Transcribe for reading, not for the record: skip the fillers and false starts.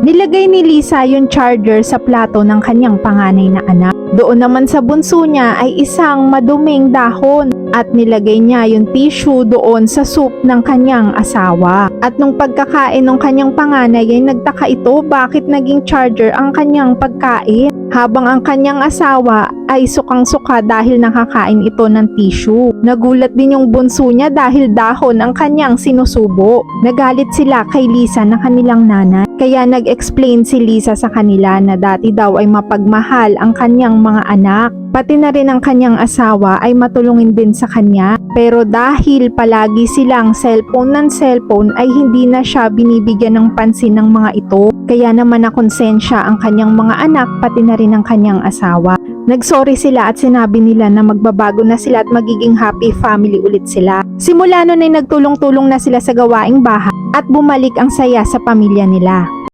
Nilagay ni Lisa yung charger sa plato ng kanyang panganay na anak. Doon naman sa bunso niya ay isang maduming dahon at nilagay niya yung tissue doon sa soup ng kanyang asawa. At nung pagkakain ng kanyang panganay ay nagtaka ito bakit naging charger ang kanyang pagkain. Habang ang kanyang asawa ay sukang-suka dahil nakakain ito ng tissue. Nagulat din yung bunso niya dahil dahon ang kanyang sinusubo. Nagalit sila kay Lisa na kanilang nanay. Kaya nag-explain si Lisa sa kanila na dati daw ay mapagmahal ang kanyang mga anak. Pati na rin ang kanyang asawa ay matulungin din sa kanya. Pero dahil palagi silang cellphone ng cellphone ay hindi na siya binibigyan ng pansin ng mga ito. Kaya naman nakonsensya ang kanyang mga anak pati na rin ang kanyang asawa. Nagsorry sila at sinabi nila na magbabago na sila at magiging happy family ulit sila. Simula nun ay nagtulong-tulong na sila sa gawaing bahay at bumalik ang saya sa pamilya nila.